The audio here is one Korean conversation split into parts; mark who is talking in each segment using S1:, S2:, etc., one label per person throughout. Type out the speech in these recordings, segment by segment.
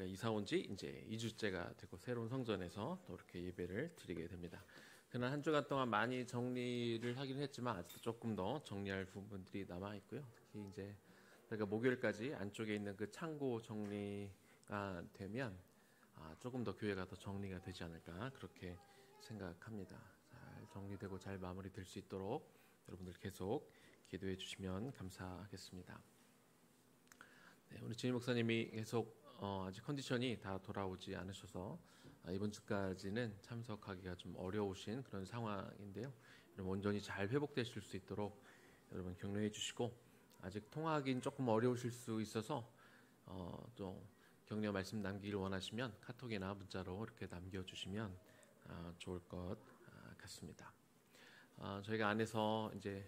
S1: 우리가 이사 온 지 이제 2주째가 되고 새로운 성전에서 또 이렇게 예배를 드리게 됩니다. 그날 한 주간 동안 많이 정리를 하긴 했지만 아직도 조금 더 정리할 부분들이 남아 있고요. 특히 이제 저희가 목요일까지 안쪽에 있는 그 창고 정리가 되면 조금 더 교회가 더 정리가 되지 않을까 그렇게 생각합니다. 잘 정리되고 잘 마무리될 수 있도록 여러분들 계속 기도해 주시면 감사하겠습니다. 네, 우리 진희 목사님이 계속 아직 컨디션이 다 돌아오지 않으셔서 이번 주까지는 참석하기가 좀 어려우신 그런 상황인데요. 여러분 온전히 잘 회복되실 수 있도록 여러분 격려해 주시고, 아직 통화하기는 조금 어려우실 수 있어서 또 격려 말씀 남기길 원하시면 카톡이나 문자로 이렇게 남겨주시면 좋을 것 같습니다. 저희가 안에서 이제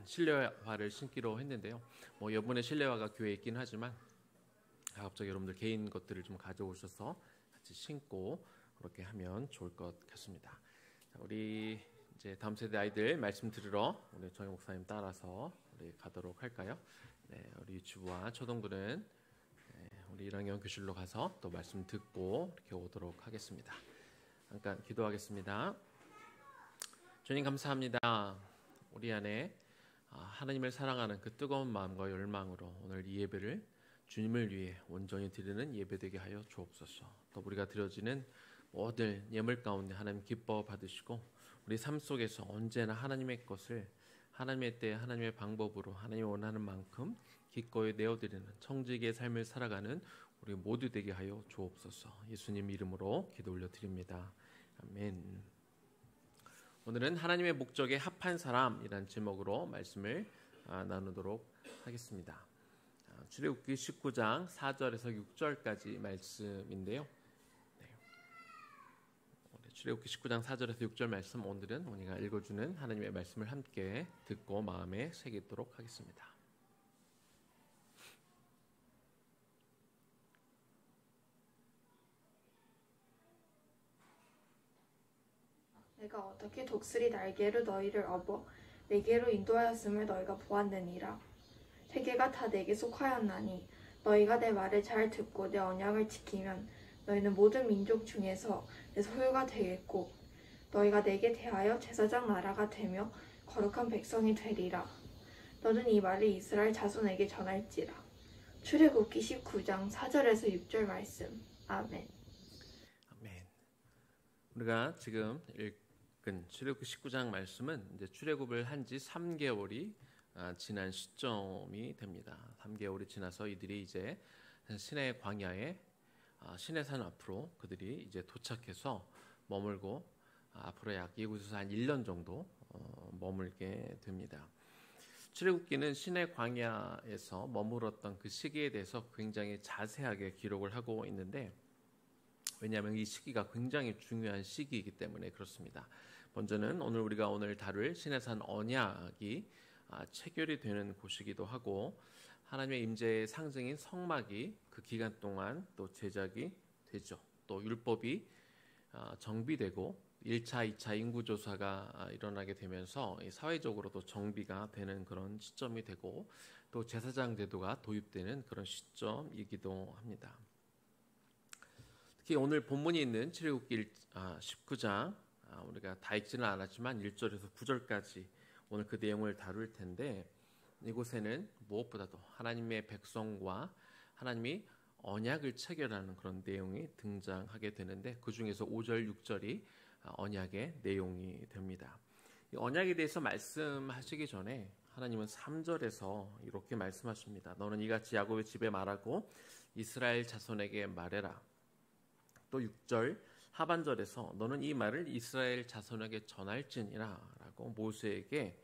S1: 실내화를 신기로 했는데요. 뭐 여분의 실내화가 교회에 있긴 하지만 가급적 여러분들 개인 것들을 좀 가져오셔서 같이 신고 그렇게 하면 좋을 것 같습니다. 자, 우리 이제 다음 세대 아이들 말씀 들으러 우리 정희 목사님 따라서 우리 가도록 할까요? 네, 우리 유치부와 초등부는 우리 1학년 교실로 가서 또 말씀 듣고 이렇게 오도록 하겠습니다. 잠깐 기도하겠습니다. 주님 감사합니다. 우리 안에 하나님을 사랑하는 그 뜨거운 마음과 열망으로 오늘 이 예배를 주님을 위해 온전히 드리는 예배되게 하여 주옵소서. 또 우리가 드려지는 모든 예물 가운데 하나님 기뻐 받으시고 우리 삶 속에서 언제나 하나님의 것을 하나님의 때 하나님의 방법으로 하나님이 원하는 만큼 기꺼이 내어드리는 청지기의 삶을 살아가는 우리 모두 되게 하여 주옵소서. 예수님 이름으로 기도 올려드립니다. 아멘. 오늘은 하나님의 목적에 합한 사람이란 제목으로 말씀을 나누도록 하겠습니다. 출애굽기 19장 4절에서 6절까지 말씀인데요. 출애굽기 19장 4절에서 6절 말씀, 오늘은 우리가 읽어주는 하나님의 말씀을 함께 듣고 마음에 새기도록 하겠습니다.
S2: 내가 어떻게 독수리 날개로 너희를 업어 내게로 인도하였음을 너희가 보았느니라. 세계가 다 내게 속하였나니 너희가 내 말을 잘 듣고 내 언약을 지키면 너희는 모든 민족 중에서 내 소유가 되겠고 너희가 내게 대하여 제사장 나라가 되며 거룩한 백성이 되리라. 너는 이 말을 이스라엘 자손에게 전할지라. 출애굽기 19장 4절에서 6절 말씀. 아멘.
S1: 아멘. 우리가 지금 읽은 출애굽기 19장 말씀은 이제 출애굽을 한 지 3개월이 지난 시점이 됩니다. 3개월이 지나서 이들이 이제 시내 광야에 시내산 앞으로 그들이 이제 도착해서 머물고 앞으로 약 이곳에서 한 1년 정도 머물게 됩니다. 출애굽기는 시내 광야에서 머물었던 그 시기에 대해서 굉장히 자세하게 기록을 하고 있는데, 왜냐하면 이 시기가 굉장히 중요한 시기이기 때문에 그렇습니다. 먼저는 오늘 다룰 시내산 언약이 체결이 되는 곳이기도 하고, 하나님의 임재의 상징인 성막이 그 기간 동안 또 제작이 되죠. 또 율법이 정비되고 1차, 2차 인구조사가 일어나게 되면서 사회적으로도 정비가 되는 그런 시점이 되고, 또 제사장 제도가 도입되는 그런 시점이기도 합니다. 특히 오늘 본문이 있는 출애굽기 19장, 우리가 다 읽지는 않았지만 1절에서 9절까지 오늘 그 내용을 다룰 텐데, 이곳에는 무엇보다도 하나님의 백성과 하나님이 언약을 체결하는 그런 내용이 등장하게 되는데, 그 중에서 5절, 6절이 언약의 내용이 됩니다. 이 언약에 대해서 말씀하시기 전에 하나님은 3절에서 이렇게 말씀하십니다. 너는 이같이 야곱의 집에 말하고 이스라엘 자손에게 말해라. 또 6절 하반절에서 너는 이 말을 이스라엘 자손에게 전할지니라 라고 모세에게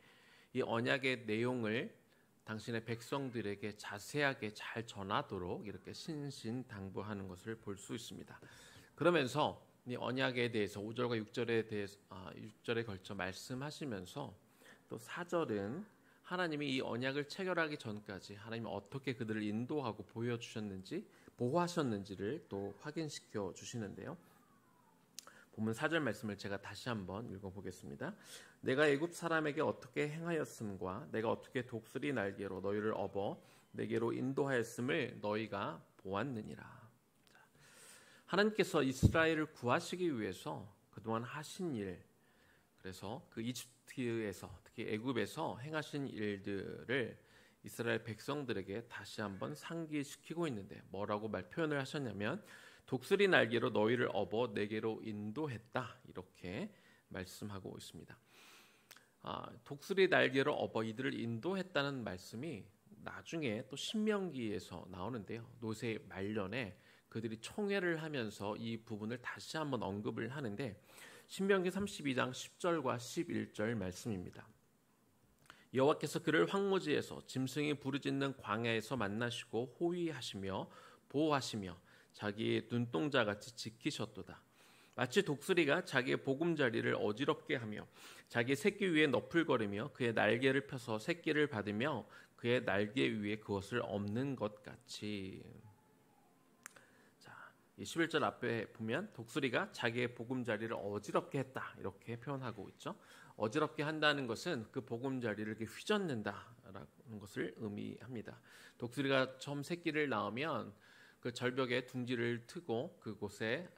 S1: 이 언약의 내용을 당신의 백성들에게 자세하게 잘 전하도록 이렇게 신신당부하는 것을 볼 수 있습니다. 그러면서 이 언약에 대해서 5절과 6절에 걸쳐 말씀하시면서 또 4절은 하나님이 이 언약을 체결하기 전까지 하나님이 어떻게 그들을 인도하고 보호하셨는지를 또 확인시켜 주시는데요. 본문 4절 말씀을 제가 다시 한번 읽어보겠습니다. 내가 애굽 사람에게 어떻게 행하였음과 내가 어떻게 독수리 날개로 너희를 업어 내게로 인도하였음을 너희가 보았느니라. 하나님께서 이스라엘을 구하시기 위해서 그동안 하신 일, 그래서 그 이집트에서 특히 애굽에서 행하신 일들을 이스라엘 백성들에게 다시 한번 상기시키고 있는데 뭐라고 표현을 하셨냐면 독수리 날개로 너희를 업어 내게로 인도했다 이렇게 말씀하고 있습니다. 독수리 날개로 업어 이들을 인도했다는 말씀이 나중에 또 신명기에서 나오는데요. 노새 말년에 그들이 총회를 하면서 이 부분을 다시 한번 언급을 하는데 신명기 32장 10절과 11절 말씀입니다. 여호와께서 그를 황무지에서 짐승이 부르짖는 광야에서 만나시고 호위하시며 보호하시며 자기의 눈동자같이 지키셨도다. 마치 독수리가 자기의 보금자리를 어지럽게 하며 자기 새끼 위에 너풀거리며 그의 날개를 펴서 새끼를 받으며 그의 날개 위에 그것을 엎는 것 같이. 자, 이 11절 앞에 보면 독수리가 자기의 보금자리를 어지럽게 했다 이렇게 표현하고 있죠. 어지럽게 한다는 것은 그 보금자리를 이렇게 휘젓는다라는 것을 의미합니다. 독수리가 처음 새끼를 낳으면 그 절벽에 둥지를 트고 그곳에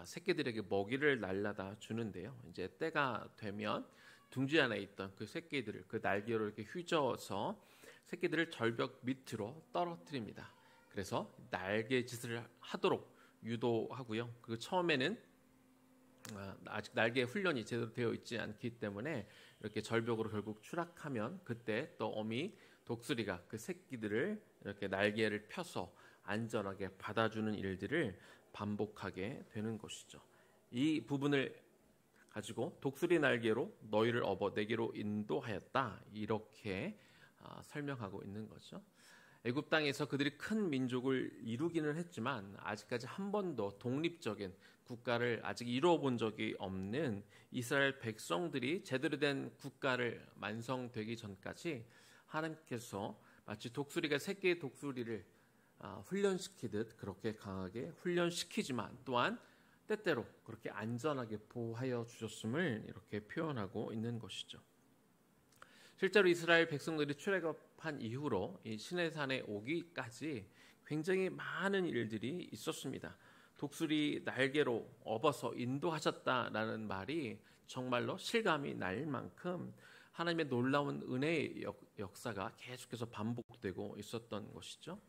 S1: 새끼들에게 먹이를 날라다 주는데요. 이제 때가 되면 둥지 안에 있던 그 새끼들을 그 날개로 이렇게 휘저어서 새끼들을 절벽 밑으로 떨어뜨립니다. 그래서 날개짓을 하도록 유도하고요. 그 처음에는 아직 날개 훈련이 제대로 되어 있지 않기 때문에 이렇게 절벽으로 결국 추락하면 그때 또 어미 독수리가 그 새끼들을 이렇게 날개를 펴서 안전하게 받아주는 일들을 반복하게 되는 것이죠. 이 부분을 가지고 독수리 날개로 너희를 업어 내게로 인도하였다 이렇게 설명하고 있는 거죠. 애굽 땅에서 그들이 큰 민족을 이루기는 했지만 아직까지 한 번도 독립적인 국가를 아직 이루어 본 적이 없는 이스라엘 백성들이 제대로 된 국가를 완성되기 전까지 하나님께서 마치 독수리가 새끼의 독수리를 훈련시키듯 그렇게 강하게 훈련시키지만 또한 때때로 그렇게 안전하게 보호하여 주셨음을 이렇게 표현하고 있는 것이죠. 실제로 이스라엘 백성들이 출애굽한 이후로 이 시내산에 오기까지 굉장히 많은 일들이 있었습니다. 독수리 날개로 업어서 인도하셨다라는 말이 정말로 실감이 날 만큼 하나님의 놀라운 은혜의 역사가 계속해서 반복되고 있었던 것이죠.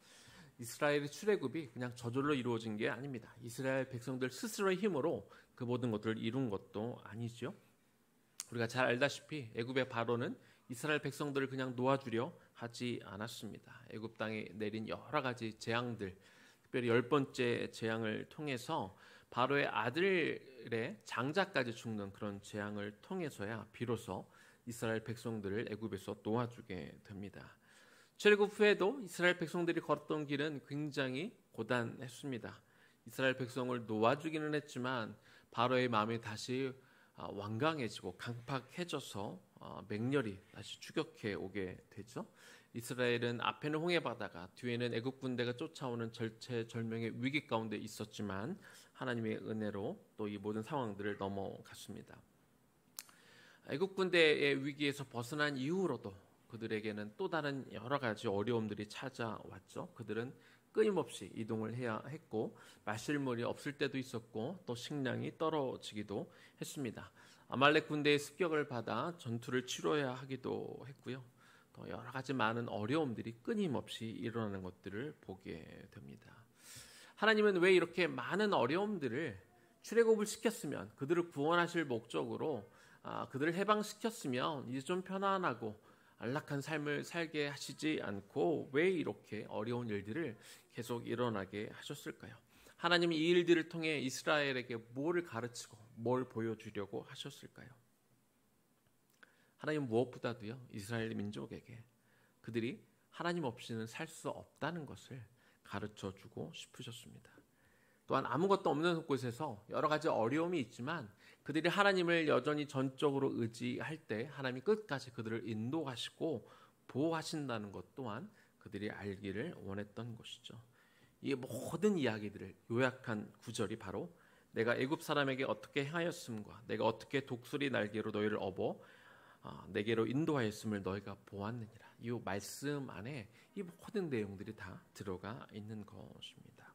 S1: 이스라엘의 출애굽이 그냥 저절로 이루어진 게 아닙니다. 이스라엘 백성들 스스로의 힘으로 그 모든 것들을 이룬 것도 아니죠. 우리가 잘 알다시피 애굽의 바로는 이스라엘 백성들을 그냥 놓아주려 하지 않았습니다. 애굽 땅에 내린 여러 가지 재앙들, 특별히 10번째 재앙을 통해서 바로의 아들의 장자까지 죽는 그런 재앙을 통해서야 비로소 이스라엘 백성들을 애굽에서 놓아주게 됩니다. 출애굽 후에도 이스라엘 백성들이 걸었던 길은 굉장히 고단했습니다. 이스라엘 백성을 놓아주기는 했지만 바로의 마음이 다시 완강해지고 강팍해져서 맹렬히 다시 추격해 오게 되죠. 이스라엘은 앞에는 홍해 바다가 뒤에는 애굽 군대가 쫓아오는 절체절명의 위기 가운데 있었지만 하나님의 은혜로 또 이 모든 상황들을 넘어갔습니다. 애굽 군대의 위기에서 벗어난 이후로도 그들에게는 또 다른 여러 가지 어려움들이 찾아왔죠. 그들은 끊임없이 이동을 해야 했고 마실 물이 없을 때도 있었고 또 식량이 떨어지기도 했습니다. 아말렉 군대의 습격을 받아 전투를 치러야 하기도 했고요. 또 여러 가지 많은 어려움들이 끊임없이 일어나는 것들을 보게 됩니다. 하나님은 왜 이렇게 많은 어려움들을 출애굽을 시켰으면 그들을 구원하실 목적으로 그들을 해방시켰으면 이제 좀 편안하고 안락한 삶을 살게 하시지 않고 왜 이렇게 어려운 일들을 계속 일어나게 하셨을까요? 하나님이 이 일들을 통해 이스라엘에게 뭐를 가르치고 뭘 보여주려고 하셨을까요? 하나님 무엇보다도요 이스라엘 민족에게 그들이 하나님 없이는 살 수 없다는 것을 가르쳐주고 싶으셨습니다. 또한 아무것도 없는 곳에서 여러 가지 어려움이 있지만 그들이 하나님을 여전히 전적으로 의지할 때 하나님이 끝까지 그들을 인도하시고 보호하신다는 것 또한 그들이 알기를 원했던 것이죠. 이 모든 이야기들을 요약한 구절이 바로 내가 애굽 사람에게 어떻게 행하였음과 내가 어떻게 독수리 날개로 너희를 업어 내게로 인도하였음을 너희가 보았느니라. 이 말씀 안에 이 모든 내용들이 다 들어가 있는 것입니다.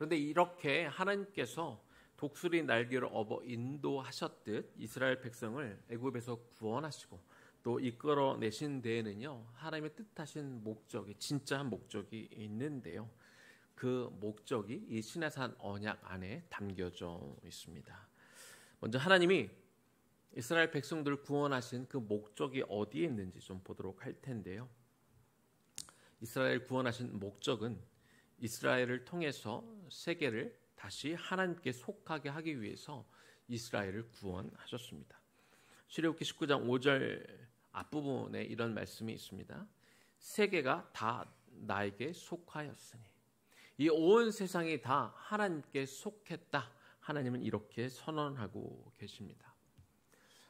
S1: 그런데 이렇게 하나님께서 독수리 날개를 업어 인도하셨듯 이스라엘 백성을 애굽에서 구원하시고 또 이끌어내신 데에는요, 하나님의 뜻하신 목적이, 진짜 목적이 있는데요. 그 목적이 이 시내산 언약 안에 담겨져 있습니다. 먼저 하나님이 이스라엘 백성들을 구원하신 그 목적이 어디에 있는지 좀 보도록 할 텐데요. 이스라엘 구원하신 목적은 이스라엘을 통해서 세계를 다시 하나님께 속하게 하기 위해서 이스라엘을 구원하셨습니다. 출애굽기 19장 5절 앞부분에 이런 말씀이 있습니다. 세계가 다 나에게 속하였으니, 이 온 세상이 다 하나님께 속했다. 하나님은 이렇게 선언하고 계십니다.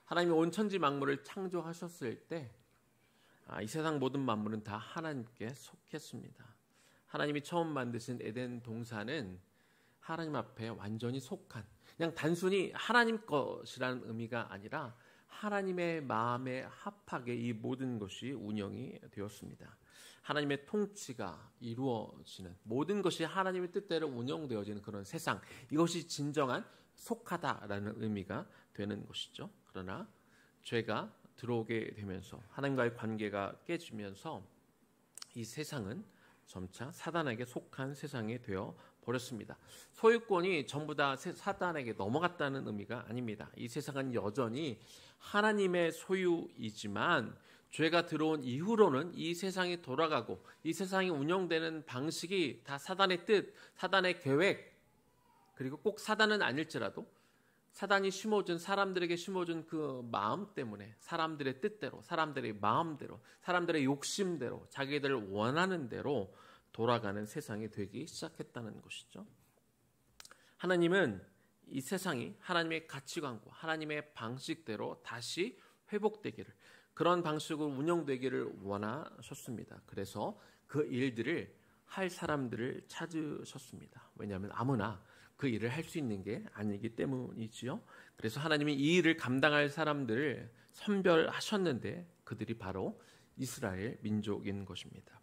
S1: 하나님이 온 천지 만물을 창조하셨을 때 이 세상 모든 만물은 다 하나님께 속했습니다. 하나님이 처음 만드신 에덴 동산은 하나님 앞에 완전히 속한, 그냥 단순히 하나님 것이라는 의미가 아니라 하나님의 마음에 합하게 이 모든 것이 운영이 되었습니다. 하나님의 통치가 이루어지는, 모든 것이 하나님의 뜻대로 운영되어지는 그런 세상, 이것이 진정한 속하다라는 의미가 되는 것이죠. 그러나 죄가 들어오게 되면서 하나님과의 관계가 깨지면서 이 세상은 점차 사단에게 속한 세상이 되어 버렸습니다. 소유권이 전부 다 사단에게 넘어갔다는 의미가 아닙니다. 이 세상은 여전히 하나님의 소유이지만 죄가 들어온 이후로는 이 세상이 돌아가고 이 세상이 운영되는 방식이 다 사단의 뜻, 사단의 계획, 그리고 꼭 사단은 아닐지라도 사단이 심어준, 사람들에게 심어준 그 마음 때문에 사람들의 뜻대로, 사람들의 마음대로, 사람들의 욕심대로, 자기들 원하는 대로 돌아가는 세상이 되기 시작했다는 것이죠. 하나님은 이 세상이 하나님의 가치관과 하나님의 방식대로 다시 회복되기를, 그런 방식으로 운영되기를 원하셨습니다. 그래서 그 일들을 할 사람들을 찾으셨습니다. 왜냐하면 아무나 그 일을 할 수 있는 게 아니기 때문이지요. 그래서 하나님이 이 일을 감당할 사람들을 선별하셨는데 그들이 바로 이스라엘 민족인 것입니다.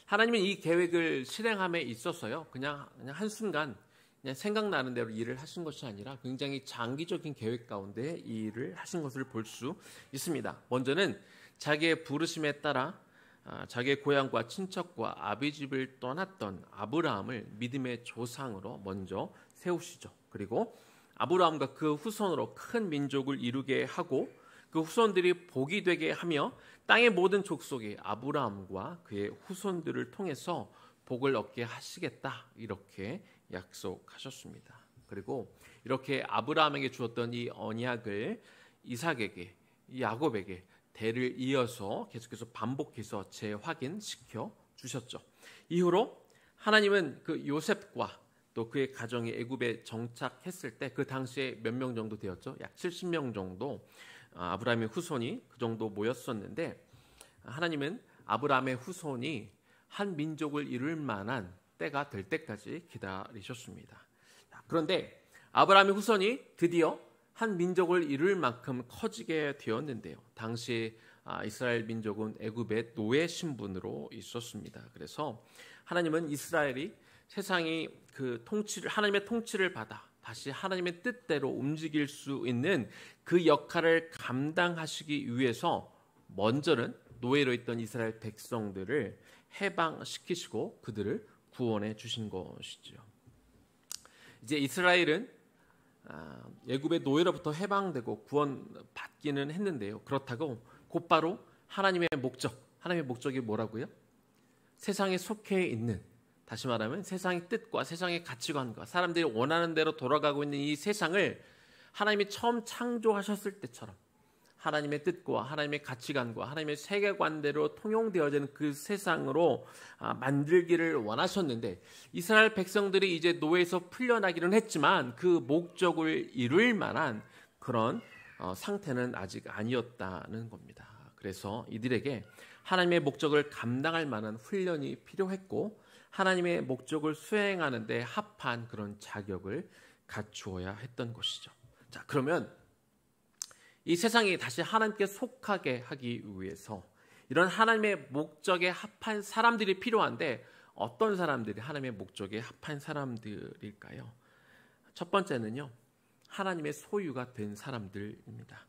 S1: 하나님은 이 계획을 실행함에 있어서요, 그냥 한순간 그냥 생각나는 대로 일을 하신 것이 아니라 굉장히 장기적인 계획 가운데 이 일을 하신 것을 볼 수 있습니다. 먼저는 자기의 부르심에 따라 자기의 고향과 친척과 아비집을 떠났던 아브라함을 믿음의 조상으로 먼저 세우시죠. 그리고 아브라함과 그 후손으로 큰 민족을 이루게 하고 그 후손들이 복이 되게 하며 땅의 모든 족속이 아브라함과 그의 후손들을 통해서 복을 얻게 하시겠다, 이렇게 약속하셨습니다. 그리고 이렇게 아브라함에게 주었던 이 언약을 이삭에게, 야곱에게 대를 이어서 계속해서 반복해서 재확인시켜 주셨죠. 이후로 하나님은 그 요셉과 또 그의 가정이 애굽에 정착했을 때 그 당시에 몇 명 정도 되었죠? 약 70명 정도 아브라함의 후손이 그 정도 모였었는데, 하나님은 아브라함의 후손이 한 민족을 이룰 만한 때가 될 때까지 기다리셨습니다. 그런데 아브라함의 후손이 드디어 한 민족을 이룰 만큼 커지게 되었는데요. 당시 이스라엘 민족은 애굽의 노예 신분으로 있었습니다. 그래서 하나님은 이스라엘이 세상이 그 통치를, 하나님의 통치를 받아 다시 하나님의 뜻대로 움직일 수 있는 그 역할을 감당하시기 위해서 먼저는 노예로 있던 이스라엘 백성들을 해방시키시고 그들을 구원해 주신 것이죠. 이제 이스라엘은 애굽의 노예로부터 해방되고 구원받기는 했는데요. 그렇다고 곧바로 하나님의 목적이 뭐라고요? 세상에 속해 있는, 다시 말하면 세상의 뜻과 세상의 가치관과 사람들이 원하는 대로 돌아가고 있는 이 세상을 하나님이 처음 창조하셨을 때처럼 하나님의 뜻과 하나님의 가치관과 하나님의 세계관대로 통용되어지는 그 세상으로 만들기를 원하셨는데, 이스라엘 백성들이 이제 노예에서 풀려나기는 했지만 그 목적을 이룰 만한 그런 상태는 아직 아니었다는 겁니다. 그래서 이들에게 하나님의 목적을 감당할 만한 훈련이 필요했고 하나님의 목적을 수행하는 데 합한 그런 자격을 갖추어야 했던 것이죠. 자, 그러면 이 세상이 다시 하나님께 속하게 하기 위해서 이런 하나님의 목적에 합한 사람들이 필요한데 어떤 사람들이 하나님의 목적에 합한 사람들일까요? 첫 번째는요, 하나님의 소유가 된 사람들입니다.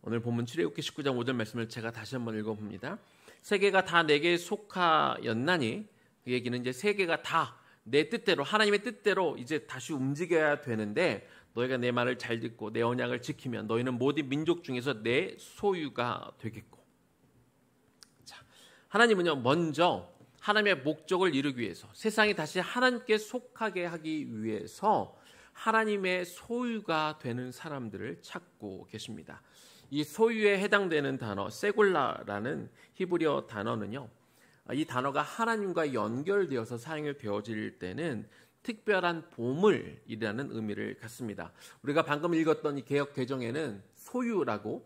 S1: 오늘 본문 출애굽기 19장 5절 말씀을 제가 다시 한번 읽어봅니다. 세계가 다 내게 속하였나니, 그 얘기는 이제 세계가 다 내 뜻대로, 하나님의 뜻대로 이제 다시 움직여야 되는데, 너희가 내 말을 잘 듣고 내 언약을 지키면 너희는 모든 민족 중에서 내 소유가 되겠고. 자, 하나님은요, 먼저 하나님의 목적을 이루기 위해서, 세상이 다시 하나님께 속하게 하기 위해서 하나님의 소유가 되는 사람들을 찾고 계십니다. 이 소유에 해당되는 단어 세골라라는 히브리어 단어는요, 이 단어가 하나님과 연결되어서 사용이 되어질 때는 특별한 보물이라는 의미를 갖습니다. 우리가 방금 읽었던 이 개역 개정에는 소유라고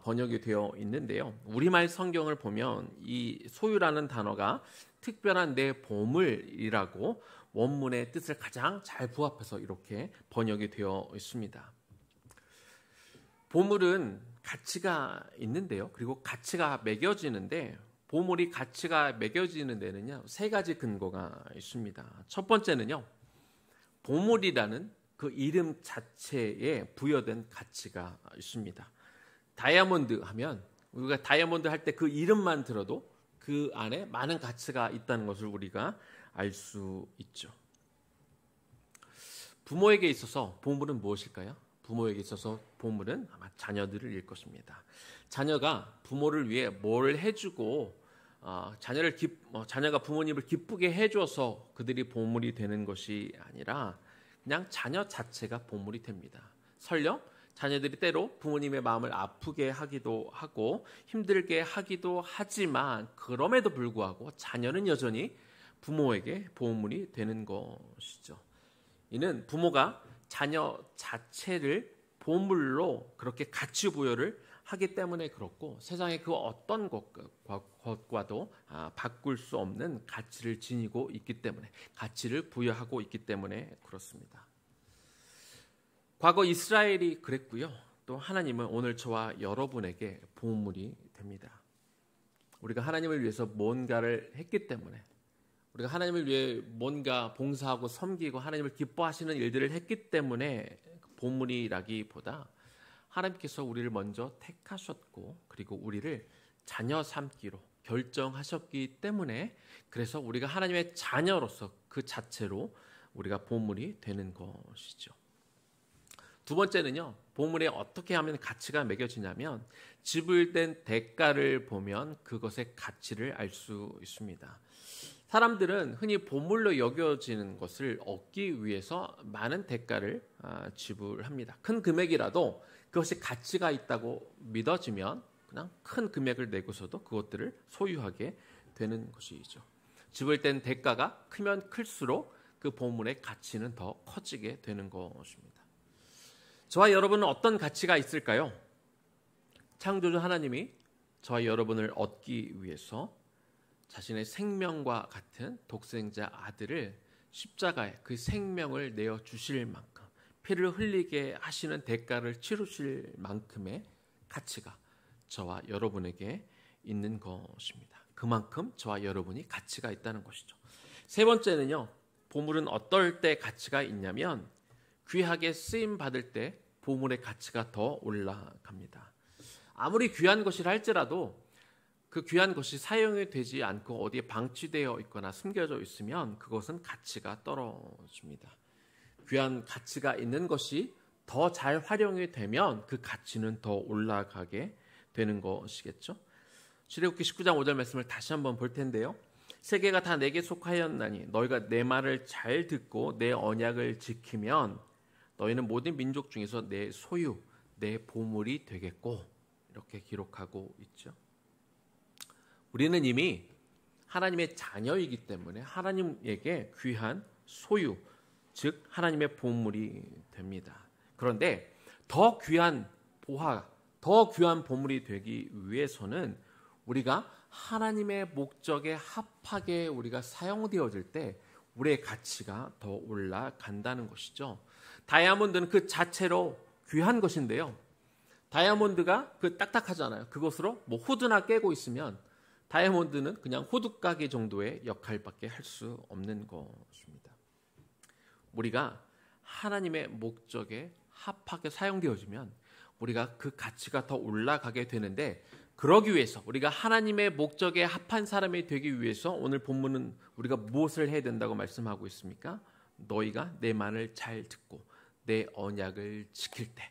S1: 번역이 되어 있는데요, 우리말 성경을 보면 이 소유라는 단어가 특별한 내 보물이라고 원문의 뜻을 가장 잘 부합해서 이렇게 번역이 되어 있습니다. 보물은 가치가 있는데요, 그리고 가치가 매겨지는데, 보물이 가치가 매겨지는 데는요, 세 가지 근거가 있습니다. 첫 번째는요, 보물이라는 그 이름 자체에 부여된 가치가 있습니다. 다이아몬드 하면, 우리가 다이아몬드 할 때 그 이름만 들어도 그 안에 많은 가치가 있다는 것을 우리가 알 수 있죠. 부모에게 있어서 보물은 무엇일까요? 부모에게 있어서 보물은 아마 자녀들을 일 것입니다. 자녀가 부모를 위해 뭘 해주고 자녀가 부모님을 기쁘게 해줘서 그들이 보물이 되는 것이 아니라 그냥 자녀 자체가 보물이 됩니다. 설령 자녀들이 때로 부모님의 마음을 아프게 하기도 하고 힘들게 하기도 하지만, 그럼에도 불구하고 자녀는 여전히 부모에게 보물이 되는 것이죠. 이는 부모가 자녀 자체를 보물로 그렇게 가치 부여를 하기 때문에 그렇고, 세상의 그 어떤 것과도 바꿀 수 없는 가치를 지니고 있기 때문에, 가치를 부여하고 있기 때문에 그렇습니다. 과거 이스라엘이 그랬고요, 또 하나님은 오늘 저와 여러분에게 보물이 됩니다. 우리가 하나님을 위해서 뭔가를 했기 때문에, 우리가 하나님을 위해 뭔가 봉사하고 섬기고 하나님을 기뻐하시는 일들을 했기 때문에 보물이라기보다 하나님께서 우리를 먼저 택하셨고, 그리고 우리를 자녀 삼기로 결정하셨기 때문에, 그래서 우리가 하나님의 자녀로서 그 자체로 우리가 보물이 되는 것이죠. 두 번째는요, 보물에 어떻게 하면 가치가 매겨지냐면, 지불된 대가를 보면 그것의 가치를 알 수 있습니다. 사람들은 흔히 보물로 여겨지는 것을 얻기 위해서 많은 대가를 지불합니다. 큰 금액이라도 그것이 가치가 있다고 믿어지면 그냥 큰 금액을 내고서도 그것들을 소유하게 되는 것이죠. 지불된 대가가 크면 클수록 그 보물의 가치는 더 커지게 되는 것입니다. 저와 여러분은 어떤 가치가 있을까요? 창조주 하나님이 저와 여러분을 얻기 위해서 자신의 생명과 같은 독생자 아들을 십자가에 그 생명을 내어 주실 만큼, 피를 흘리게 하시는 대가를 치르실 만큼의 가치가 저와 여러분에게 있는 것입니다. 그만큼 저와 여러분이 가치가 있다는 것이죠. 세 번째는요, 보물은 어떨 때 가치가 있냐면, 귀하게 쓰임 받을 때 보물의 가치가 더 올라갑니다. 아무리 귀한 것이라 할지라도 그 귀한 것이 사용이 되지 않고 어디에 방치되어 있거나 숨겨져 있으면 그것은 가치가 떨어집니다. 귀한 가치가 있는 것이 더 잘 활용이 되면 그 가치는 더 올라가게 되는 것이겠죠. 출애굽기 19장 5절 말씀을 다시 한번 볼 텐데요. 세계가 다 내게 속하였나니 너희가 내 말을 잘 듣고 내 언약을 지키면 너희는 모든 민족 중에서 내 소유, 내 보물이 되겠고, 이렇게 기록하고 있죠. 우리는 이미 하나님의 자녀이기 때문에 하나님에게 귀한 소유, 즉 하나님의 보물이 됩니다. 그런데 더 귀한 보화, 더 귀한 보물이 되기 위해서는 우리가 하나님의 목적에 합하게 우리가 사용되어질 때 우리의 가치가 더 올라간다는 것이죠. 다이아몬드는 그 자체로 귀한 것인데요, 다이아몬드가 그 딱딱하잖아요. 그것으로 뭐 후드나 깨고 있으면 다이아몬드는 그냥 호두까기 정도의 역할밖에 할 수 없는 것입니다. 우리가 하나님의 목적에 합하게 사용되어지면 우리가 그 가치가 더 올라가게 되는데, 그러기 위해서 우리가 하나님의 목적에 합한 사람이 되기 위해서 오늘 본문은 우리가 무엇을 해야 된다고 말씀하고 있습니까? 너희가 내 말을 잘 듣고 내 언약을 지킬 때,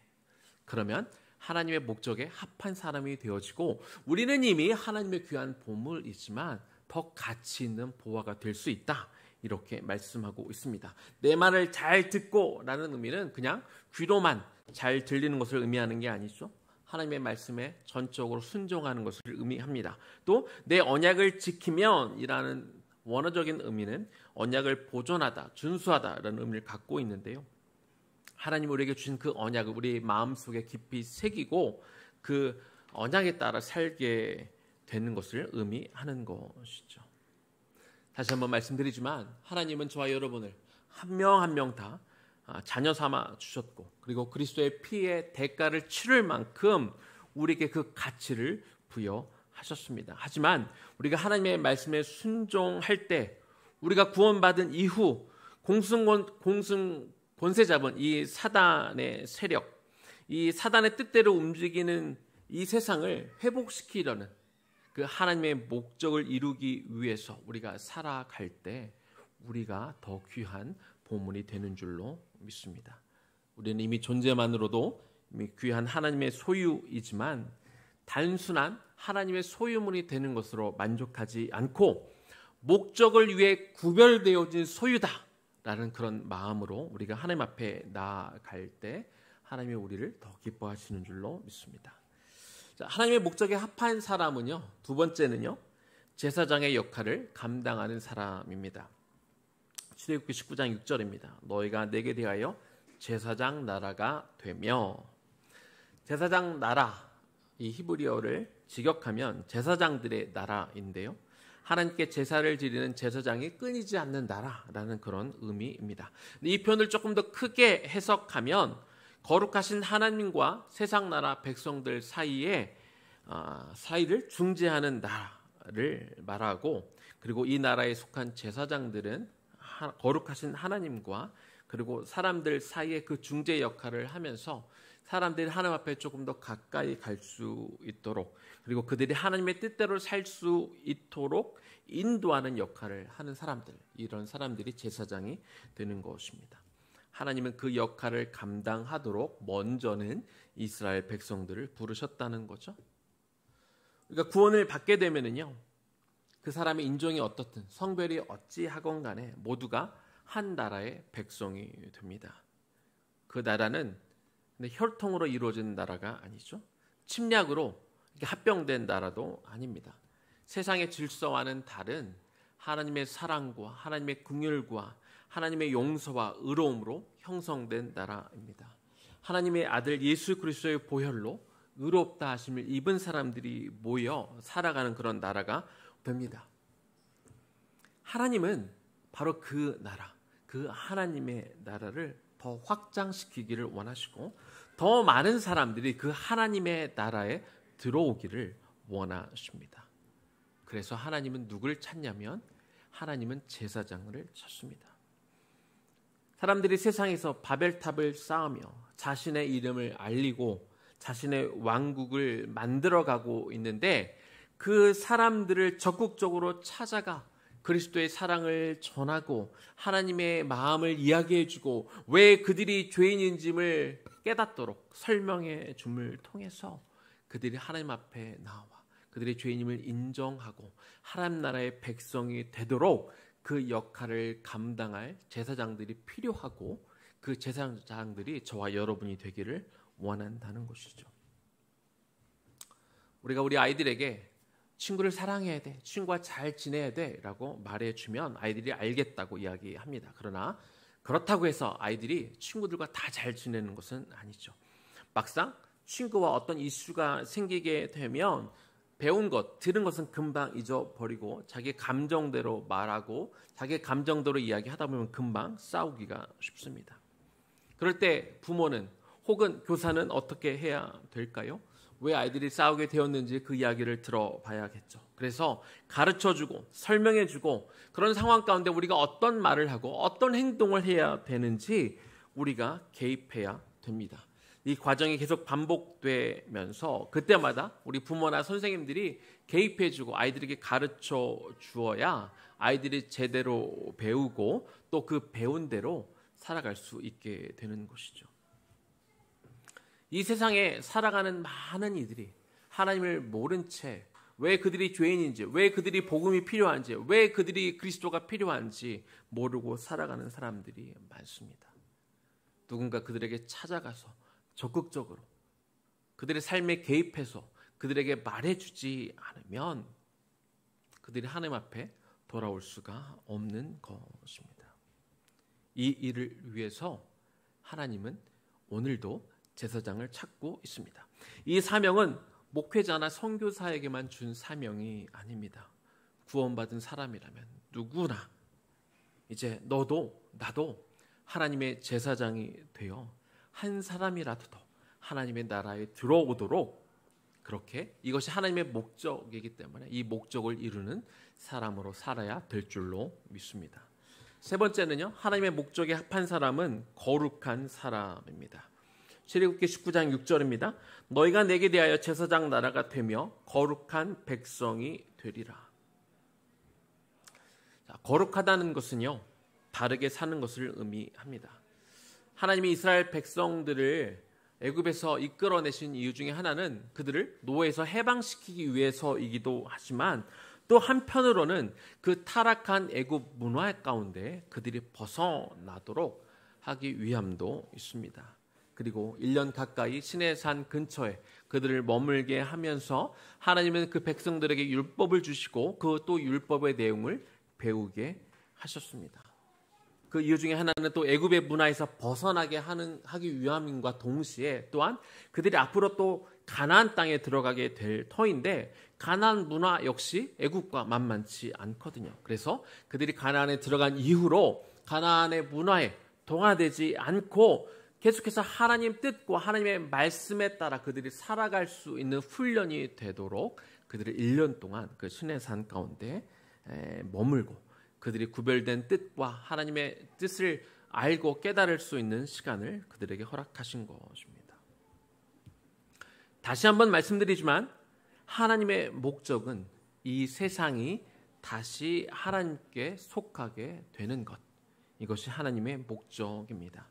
S1: 그러면 하나님의 목적에 합한 사람이 되어지고 우리는 이미 하나님의 귀한 보물이지만 더 가치 있는 보화가 될 수 있다, 이렇게 말씀하고 있습니다. 내 말을 잘 듣고 라는 의미는 그냥 귀로만 잘 들리는 것을 의미하는 게 아니죠. 하나님의 말씀에 전적으로 순종하는 것을 의미합니다. 또 내 언약을 지키면 이라는 원어적인 의미는 언약을 보존하다, 준수하다라는 의미를 갖고 있는데요. 하나님 우리에게 주신 그 언약을 우리 마음속에 깊이 새기고 그 언약에 따라 살게 되는 것을 의미하는 것이죠. 다시 한번 말씀드리지만 하나님은 저와 여러분을 한 명 한 명 다 자녀 삼아 주셨고, 그리고 그리스도의 피의 대가를 치를 만큼 우리에게 그 가치를 부여하셨습니다. 하지만 우리가 하나님의 말씀에 순종할 때, 우리가 구원받은 이후 공승 권세 잡은 이 사단의 세력, 이 사단의 뜻대로 움직이는 이 세상을 회복시키려는 그 하나님의 목적을 이루기 위해서 우리가 살아갈 때 우리가 더 귀한 보물이 되는 줄로 믿습니다. 우리는 이미 존재만으로도 이미 귀한 하나님의 소유이지만 단순한 하나님의 소유물이 되는 것으로 만족하지 않고 목적을 위해 구별되어진 소유다라는 그런 마음으로 우리가 하나님 앞에 나아갈 때 하나님이 우리를 더 기뻐하시는 줄로 믿습니다. 자, 하나님의 목적에 합한 사람은요, 두 번째는요, 제사장의 역할을 감당하는 사람입니다. 출애굽기 19장 6절입니다. 너희가 내게 대하여 제사장 나라가 되며, 제사장 나라, 이 히브리어를 직역하면 제사장들의 나라인데요, 하나님께 제사를 드리는 제사장이 끊이지 않는 나라라는 그런 의미입니다. 이 표현을 조금 더 크게 해석하면 거룩하신 하나님과 세상 나라 백성들 사이를 중재하는 나라를 말하고, 그리고 이 나라에 속한 제사장들은 거룩하신 하나님과 그리고 사람들 사이의 그 중재 역할을 하면서 사람들이 하나님 앞에 조금 더 가까이 갈 수 있도록, 그리고 그들이 하나님의 뜻대로 살 수 있도록 인도하는 역할을 하는 사람들, 이런 사람들이 제사장이 되는 것입니다. 하나님은 그 역할을 감당하도록 먼저는 이스라엘 백성들을 부르셨다는 거죠. 그러니까 구원을 받게 되면은요, 그 사람의 인종이 어떻든 성별이 어찌하건 간에 모두가 한 나라의 백성이 됩니다. 그 나라는 혈통으로 이루어진 나라가 아니죠. 침략으로 합병된 나라도 아닙니다. 세상의 질서와는 다른 하나님의 사랑과 하나님의 긍휼과 하나님의 용서와 의로움으로 형성된 나라입니다. 하나님의 아들 예수 그리스도의 보혈로 의롭다 하심을 입은 사람들이 모여 살아가는 그런 나라가 됩니다. 하나님은 바로 그 나라, 그 하나님의 나라를 더 확장시키기를 원하시고 더 많은 사람들이 그 하나님의 나라에 들어오기를 원하십니다. 그래서 하나님은 누구를 찾냐면 하나님은 제사장을 찾습니다. 사람들이 세상에서 바벨탑을 쌓으며 자신의 이름을 알리고 자신의 왕국을 만들어가고 있는데, 그 사람들을 적극적으로 찾아가 그리스도의 사랑을 전하고 하나님의 마음을 이야기해주고 왜 그들이 죄인인지를 깨닫도록 설명해 줌을 통해서 그들이 하나님 앞에 나와 그들의 죄인임을 인정하고 하나님 나라의 백성이 되도록 그 역할을 감당할 제사장들이 필요하고, 그 제사장들이 저와 여러분이 되기를 원한다는 것이죠. 우리가 우리 아이들에게 친구를 사랑해야 돼, 친구와 잘 지내야 돼 라고 말해주면 아이들이 알겠다고 이야기합니다. 그러나 그렇다고 해서 아이들이 친구들과 다 잘 지내는 것은 아니죠. 막상 친구와 어떤 이슈가 생기게 되면 배운 것, 들은 것은 금방 잊어버리고 자기 감정대로 말하고 자기 감정대로 이야기하다 보면 금방 싸우기가 쉽습니다. 그럴 때 부모는 혹은 교사는 어떻게 해야 될까요? 왜 아이들이 싸우게 되었는지 그 이야기를 들어봐야겠죠. 그래서 가르쳐주고 설명해주고 그런 상황 가운데 우리가 어떤 말을 하고 어떤 행동을 해야 되는지 우리가 개입해야 됩니다. 이 과정이 계속 반복되면서 그때마다 우리 부모나 선생님들이 개입해주고 아이들에게 가르쳐 주어야 아이들이 제대로 배우고 또 그 배운 대로 살아갈 수 있게 되는 것이죠. 이 세상에 살아가는 많은 이들이 하나님을 모른 채 왜 그들이 죄인인지, 왜 그들이 복음이 필요한지, 왜 그들이 그리스도가 필요한지 모르고 살아가는 사람들이 많습니다. 누군가 그들에게 찾아가서 적극적으로 그들의 삶에 개입해서 그들에게 말해주지 않으면 그들이 하나님 앞에 돌아올 수가 없는 것입니다. 이 일을 위해서 하나님은 오늘도 제사장을 찾고 있습니다. 이 사명은 목회자나 선교사에게만 준 사명이 아닙니다. 구원받은 사람이라면 누구나 이제 너도 나도 하나님의 제사장이 되어 한 사람이라도 더 하나님의 나라에 들어오도록 그렇게 이것이 하나님의 목적이기 때문에 이 목적을 이루는 사람으로 살아야 될 줄로 믿습니다. 세 번째는요, 하나님의 목적에 합한 사람은 거룩한 사람입니다. 출애굽기 19장 6절입니다. 너희가 내게 대하여 제사장 나라가 되며 거룩한 백성이 되리라. 자, 거룩하다는 것은요, 바르게 사는 것을 의미합니다. 하나님이 이스라엘 백성들을 애굽에서 이끌어내신 이유 중에 하나는 그들을 노예에서 해방시키기 위해서이기도 하지만 또 한편으로는 그 타락한 애굽 문화 가운데 그들이 벗어나도록 하기 위함도 있습니다. 그리고 1년 가까이 시내산 근처에 그들을 머물게 하면서 하나님은 그 백성들에게 율법을 주시고 그 또 율법의 내용을 배우게 하셨습니다. 그 이유 중에 하나는 또 애굽의 문화에서 벗어나게 하기 위함과 동시에 또한 그들이 앞으로 또 가나안 땅에 들어가게 될 터인데 가나안 문화 역시 애굽과 만만치 않거든요. 그래서 그들이 가나안에 들어간 이후로 가나안의 문화에 동화되지 않고 계속해서 하나님 뜻과 하나님의 말씀에 따라 그들이 살아갈 수 있는 훈련이 되도록 그들을 1년 동안 그 시내산 가운데 머물고 그들이 구별된 뜻과 하나님의 뜻을 알고 깨달을 수 있는 시간을 그들에게 허락하신 것입니다. 다시 한번 말씀드리지만 하나님의 목적은 이 세상이 다시 하나님께 속하게 되는 것, 이것이 하나님의 목적입니다.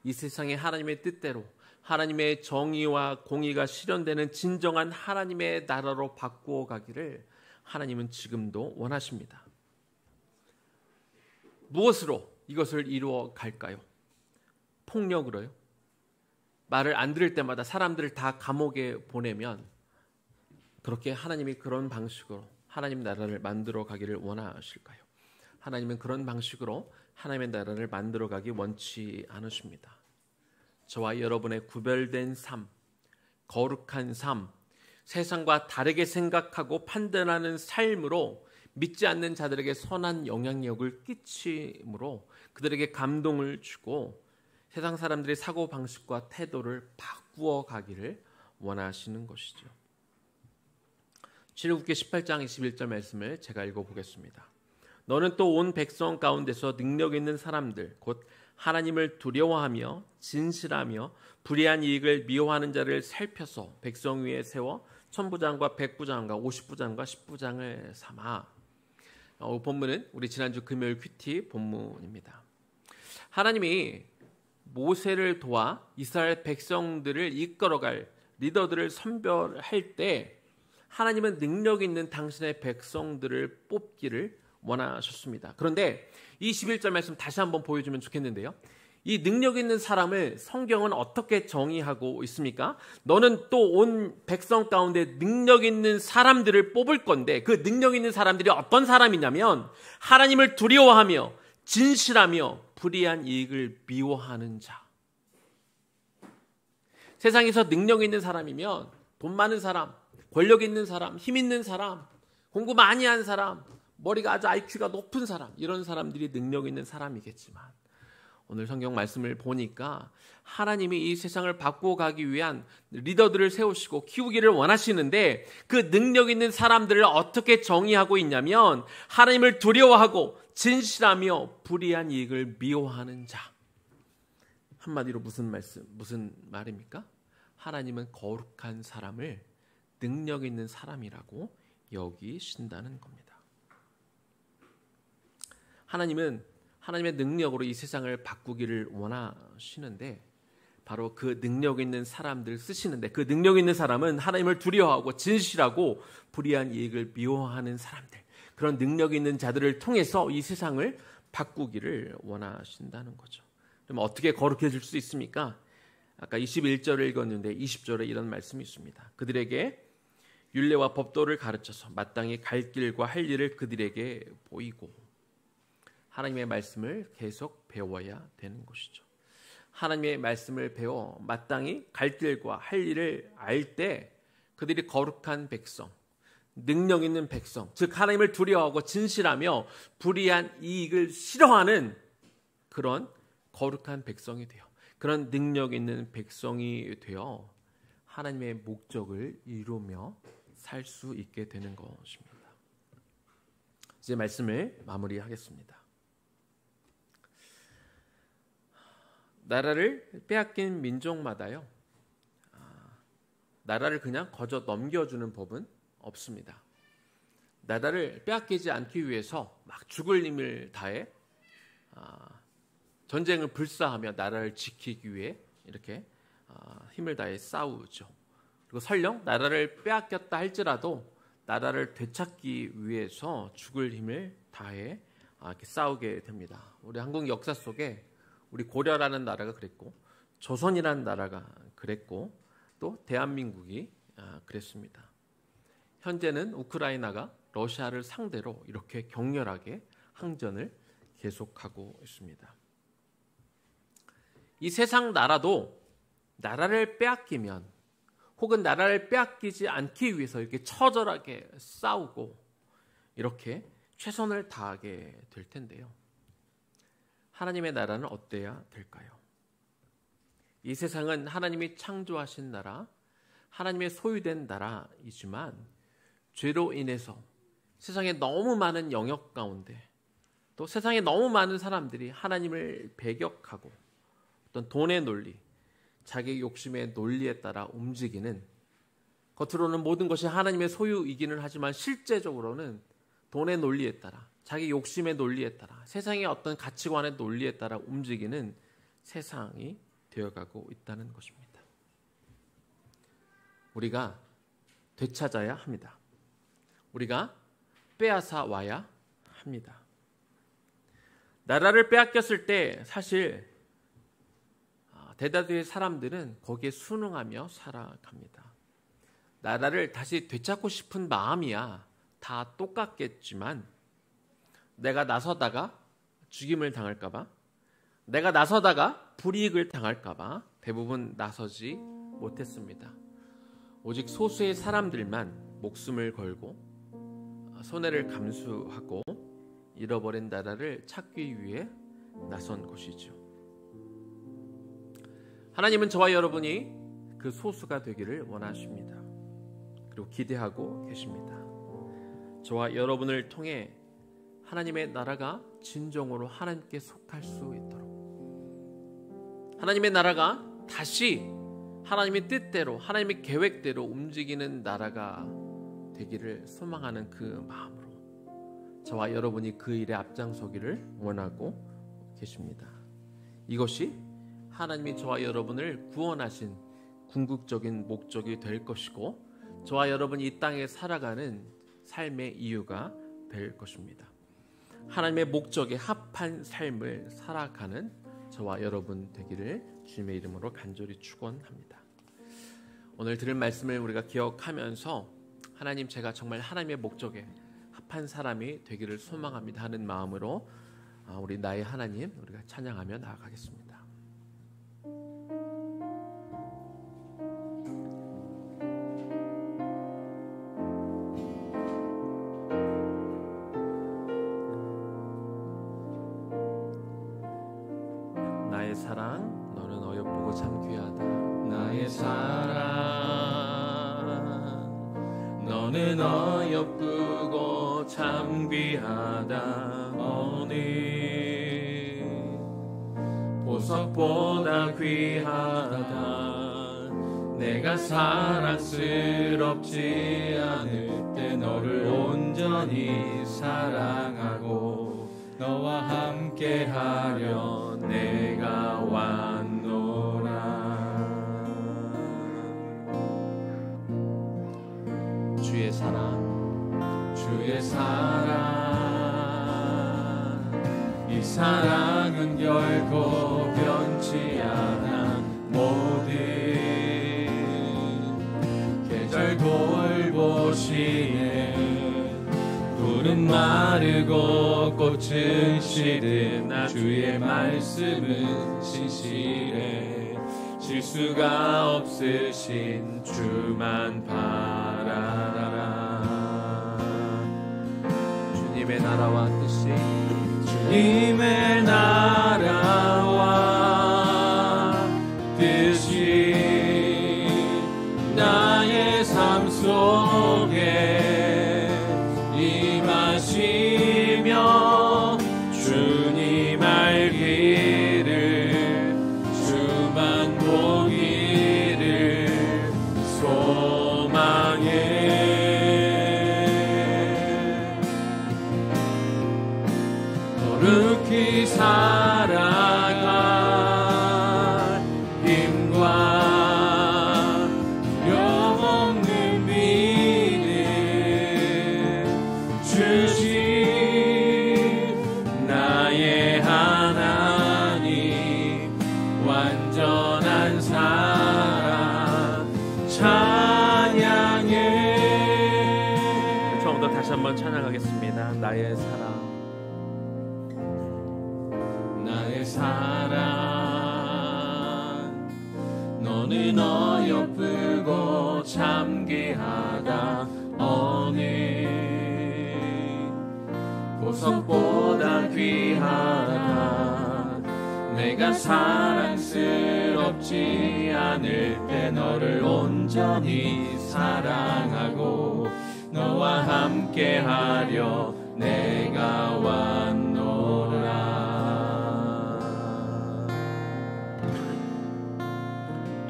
S1: 이 세상에 하나님의 뜻대로 하나님의 정의와 공의가 실현되는 진정한 하나님의 나라로 바꾸어 가기를 하나님은 지금도 원하십니다. 무엇으로 이것을 이루어 갈까요? 폭력으로요? 말을 안 들을 때마다 사람들을 다 감옥에 보내면 그렇게 하나님이 그런 방식으로 하나님 나라를 만들어 가기를 원하실까요? 하나님은 그런 방식으로 하나님의 나라를 만들어 가기 원치 않으십니다. 저와 여러분의 구별된 삶, 거룩한 삶, 세상과 다르게 생각하고 판단하는 삶으로 믿지 않는 자들에게 선한 영향력을 끼침으로 그들에게 감동을 주고 세상 사람들의 사고방식과 태도를 바꾸어 가기를 원하시는 것이죠. 출애굽기 18장 21절 말씀을 제가 읽어보겠습니다. 너는 또 온 백성 가운데서 능력 있는 사람들 곧 하나님을 두려워하며 진실하며 불의한 이익을 미워하는 자를 살펴서 백성 위에 세워 천부장과 백부장과 50부장과 10부장을 삼아. 본문은 우리 지난주 금요일 큐티 본문입니다. 하나님이 모세를 도와 이스라엘 백성들을 이끌어갈 리더들을 선별할 때 하나님은 능력 있는 당신의 백성들을 뽑기를 원하셨습니다. 그런데 이 11절 말씀 다시 한번 보여주면 좋겠는데요. 이 능력 있는 사람을 성경은 어떻게 정의하고 있습니까? 너는 또 온 백성 가운데 능력 있는 사람들을 뽑을 건데 그 능력 있는 사람들이 어떤 사람이냐면 하나님을 두려워하며 진실하며 불의한 이익을 미워하는 자. 세상에서 능력 있는 사람이면 돈 많은 사람, 권력 있는 사람, 힘 있는 사람, 공부 많이 한 사람, 머리가 아주 IQ가 높은 사람, 이런 사람들이 능력 있는 사람이겠지만 오늘 성경 말씀을 보니까 하나님이 이 세상을 바꿔가기 위한 리더들을 세우시고 키우기를 원하시는데 그 능력 있는 사람들을 어떻게 정의하고 있냐면 하나님을 두려워하고 진실하며 불의한 이익을 미워하는 자. 한마디로 무슨 말입니까? 하나님은 거룩한 사람을 능력 있는 사람이라고 여기신다는 겁니다. 하나님은 하나님의 능력으로 이 세상을 바꾸기를 원하시는데 바로 그 능력 있는 사람들 쓰시는데 그 능력 있는 사람은 하나님을 두려워하고 진실하고 불의한 이익을 미워하는 사람들, 그런 능력 있는 자들을 통해서 이 세상을 바꾸기를 원하신다는 거죠. 그럼 어떻게 거룩해질 수 있습니까? 아까 21절을 읽었는데 20절에 이런 말씀이 있습니다. 그들에게 율례와 법도를 가르쳐서 마땅히 갈 길과 할 일을 그들에게 보이고. 하나님의 말씀을 계속 배워야 되는 것이죠. 하나님의 말씀을 배워 마땅히 갈 길과 할 일을 알 때 그들이 거룩한 백성, 능력 있는 백성, 즉 하나님을 두려워하고 진실하며 불의한 이익을 싫어하는 그런 거룩한 백성이 되어, 그런 능력 있는 백성이 되어 하나님의 목적을 이루며 살 수 있게 되는 것입니다. 이제 말씀을 마무리하겠습니다. 나라를 빼앗긴 민족마다요, 나라를 그냥 거저 넘겨주는 법은 없습니다. 나라를 빼앗기지 않기 위해서 막 죽을 힘을 다해 전쟁을 불사하며 나라를 지키기 위해 이렇게 힘을 다해 싸우죠. 그리고 설령 나라를 빼앗겼다 할지라도 나라를 되찾기 위해서 죽을 힘을 다해 이렇게 싸우게 됩니다. 우리 한국 역사 속에 우리 고려라는 나라가 그랬고 조선이라는 나라가 그랬고 또 대한민국이 그랬습니다. 현재는 우크라이나가 러시아를 상대로 이렇게 격렬하게 항전을 계속하고 있습니다. 이 세상 나라도 나라를 빼앗기면 혹은 나라를 빼앗기지 않기 위해서 이렇게 처절하게 싸우고 이렇게 최선을 다하게 될 텐데요. 하나님의 나라는 어때야 될까요? 이 세상은 하나님이 창조하신 나라, 하나님의 소유된 나라이지만 죄로 인해서 세상에 너무 많은 영역 가운데 또 세상에 너무 많은 사람들이 하나님을 배격하고 어떤 돈의 논리, 자기 욕심의 논리에 따라 움직이는, 겉으로는 모든 것이 하나님의 소유이기는 하지만 실제적으로는 돈의 논리에 따라, 자기 욕심의 논리에 따라, 세상의 어떤 가치관의 논리에 따라 움직이는 세상이 되어가고 있다는 것입니다. 우리가 되찾아야 합니다. 우리가 빼앗아 와야 합니다. 나라를 빼앗겼을 때 사실 대다수의 사람들은 거기에 순응하며 살아갑니다. 나라를 다시 되찾고 싶은 마음이야 다 똑같겠지만 내가 나서다가 죽임을 당할까봐, 내가 나서다가 불이익을 당할까봐 대부분 나서지 못했습니다. 오직 소수의 사람들만 목숨을 걸고 손해를 감수하고 잃어버린 나라를 찾기 위해 나선 것이죠. 하나님은 저와 여러분이 그 소수가 되기를 원하십니다. 그리고 기대하고 계십니다. 저와 여러분을 통해 하나님의 나라가 진정으로 하나님께 속할 수 있도록, 하나님의 나라가 다시 하나님의 뜻대로, 하나님의 계획대로 움직이는 나라가 되기를 소망하는 그 마음으로 저와 여러분이 그 일에 앞장서기를 원하고 계십니다. 이것이 하나님이 저와 여러분을 구원하신 궁극적인 목적이 될 것이고 저와 여러분이 이 땅에 살아가는 삶의 이유가 될 것입니다. 하나님의 목적에 합한 삶을 살아가는 저와 여러분 되기를 주님의 이름으로 간절히 축원합니다. 오늘 들은 말씀을 우리가 기억하면서 하나님, 제가 정말 하나님의 목적에 합한 사람이 되기를 소망합니다 하는 마음으로 우리 나의 하나님 우리가 찬양하며 나아가겠습니다. 나의 사랑 너는 어여쁘고 참 귀하다.
S3: 나의 사랑 너는 어여쁘고 참 귀하다. 어느 보석보다 귀하다. 내가 사랑스럽지 않을 때 너를 온전히 사랑하고 너와 함께하려 내가 왔노라.
S1: 주의 사랑
S3: 주의 사랑 이 사랑은 결코 변치 않아. 모든 계절 돌보시네. 풀은 마르고 꽃은 시드나 주의 말씀은 신실해. 실수가 없으신 주만 바라라.
S1: 주님의 나라와 뜻이
S3: 주님의 나라와 뜻이 나의 삶 속에 임하시며 주님 알기를 주만 보기를 소망해. 거룩히 살아갈 힘과 두려움없는 믿음 주신 나의 하나님 완전한 사랑 찬양해.
S1: 처음부터 다시 한번 찬양하겠습니다. 나의 사랑
S3: 나의 사랑 너는 어여쁘고 참 귀하다. 어느 보석보다 귀하다. 내가 사랑스럽지 않을 때 너를 온전히 사랑하고 너와 함께하려 내가 왔노라.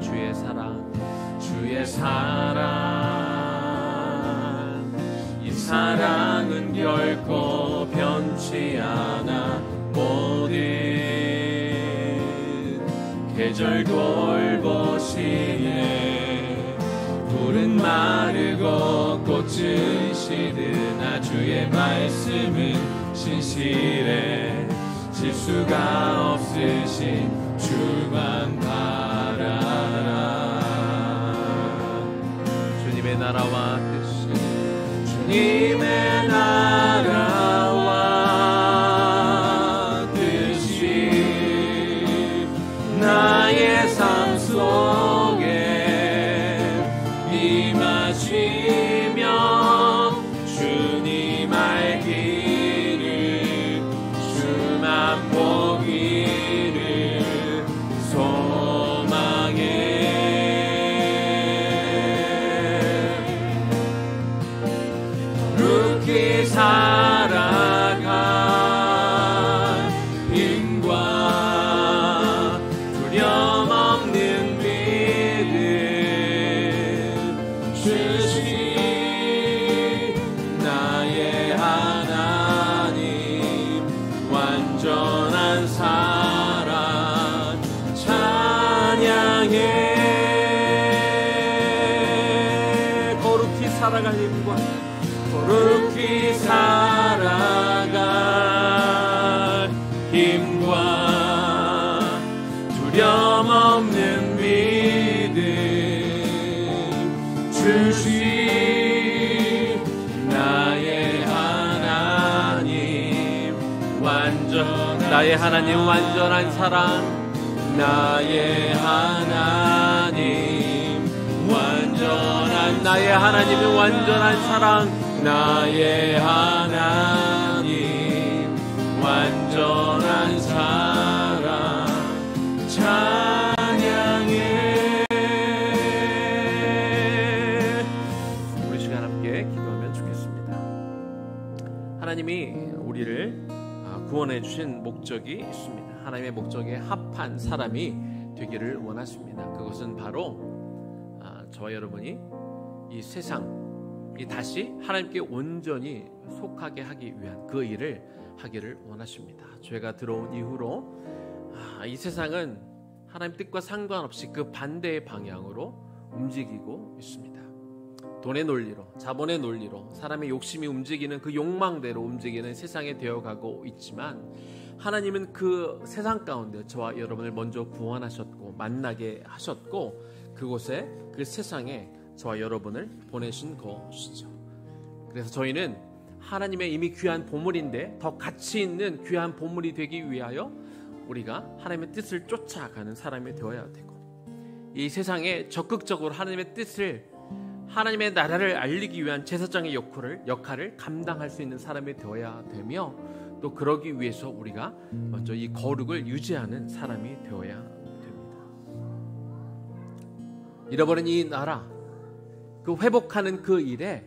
S1: 주의 사랑
S3: 주의 사랑 이 사랑은 결코 변치 않아. 모든 계절 돌보시네. 풀은 마르고 꽃은 시드나 주의 말씀은 신실해. 실수가 없으신 주만 바라라.
S1: 주님의 나라와 뜻이
S3: 주님의 나라와 뜻이 나의 삶 속에 임하시며 주님 알기를 주만 보기를 소망해. 거룩히 살아갈 힘과 두려움 없는 믿음 주신 나의 하나님 완전한 사랑 찬양해.
S1: 거룩히 살아갈 힘과
S3: 거룩히 살아갈 힘과 두려움 없는 믿음 주신 나의 하나님
S1: 나의 하나님 완전한 사랑
S3: 나의 하나님 완전한
S1: 나의 하나님의 완전한 사랑
S3: 나의 하나님 완전한 사랑
S1: 하나님이 우리를 구원해 주신 목적이 있습니다. 하나님의 목적에 합한 사람이 되기를 원하십니다. 그것은 바로 저와 여러분이 이 세상이 다시 하나님께 온전히 속하게 하기 위한 그 일을 하기를 원하십니다. 죄가 들어온 이후로 이 세상은 하나님 뜻과 상관없이 그 반대의 방향으로 움직이고 있습니다. 돈의 논리로, 자본의 논리로 사람의 욕심이 움직이는 그 욕망대로 움직이는 세상에 되어가고 있지만, 하나님은 그 세상 가운데 저와 여러분을 먼저 구원하셨고 만나게 하셨고, 그곳에 그 세상에 저와 여러분을 보내신 것이죠. 그래서 저희는 하나님의 이미 귀한 보물인데 더 가치 있는 귀한 보물이 되기 위하여 우리가 하나님의 뜻을 쫓아가는 사람이 되어야 되고, 이 세상에 적극적으로 하나님의 뜻을, 하나님의 나라를 알리기 위한 제사장의 역할을 감당할 수 있는 사람이 되어야 되며, 또 그러기 위해서 우리가 먼저 이 거룩을 유지하는 사람이 되어야 됩니다. 잃어버린 이 나라, 그 회복하는 그 일에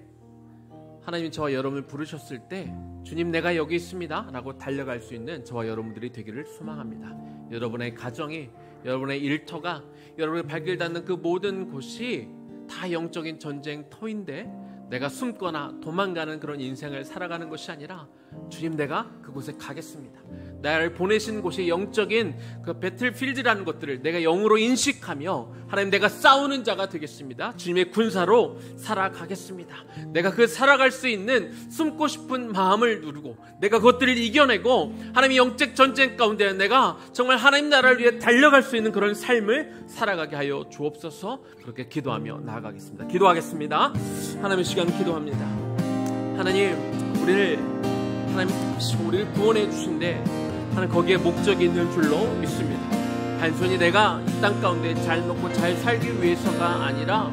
S1: 하나님이 저와 여러분을 부르셨을 때 주님 내가 여기 있습니다 라고 달려갈 수 있는 저와 여러분들이 되기를 소망합니다. 여러분의 가정이, 여러분의 일터가, 여러분을 발길 닿는 그 모든 곳이 다 영적인 전쟁터인데 내가 숨거나 도망가는 그런 인생을 살아가는 것이 아니라, 주님 내가 그곳에 가겠습니다. 나를 보내신 곳이 영적인 그 배틀필드라는 것들을 내가 영으로 인식하며, 하나님 내가 싸우는 자가 되겠습니다. 주님의 군사로 살아가겠습니다. 내가 그 살아갈 수 있는 숨고 싶은 마음을 누르고 내가 그것들을 이겨내고, 하나님의 영적 전쟁 가운데 내가 정말 하나님 나라를 위해 달려갈 수 있는 그런 삶을 살아가게 하여 주옵소서. 그렇게 기도하며 나아가겠습니다. 기도하겠습니다. 하나님의 시간 기도합니다. 하나님, 우리를 구원해 주신데 하나님 거기에 목적이 있는 줄로 믿습니다. 단순히 내가 이 땅 가운데 잘 먹고 잘 살기 위해서가 아니라,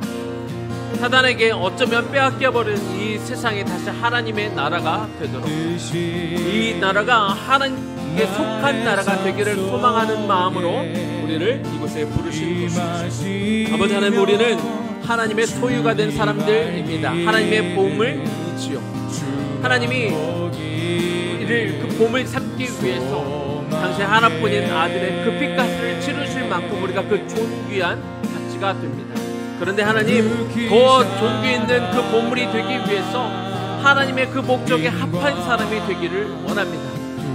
S1: 사단에게 어쩌면 빼앗겨버린 이 세상에 다시 하나님의 나라가 되도록, 이 나라가 하나님께 속한 나라가 되기를 소망하는 마음으로 우리를 이곳에 부르신 것입니다. 아버지 하나님, 우리는 하나님의 소유가 된 사람들입니다. 하나님의 보물이지요. 하나님이 우리를 그 보물 삼기 위해서 당시 하나뿐인 아들의 그 핏값을 치르실 만큼 우리가 그 존귀한 가치가 됩니다. 그런데 하나님, 더 존귀 있는 그 보물이 되기 위해서 하나님의 그 목적에 합한 사람이 되기를 원합니다.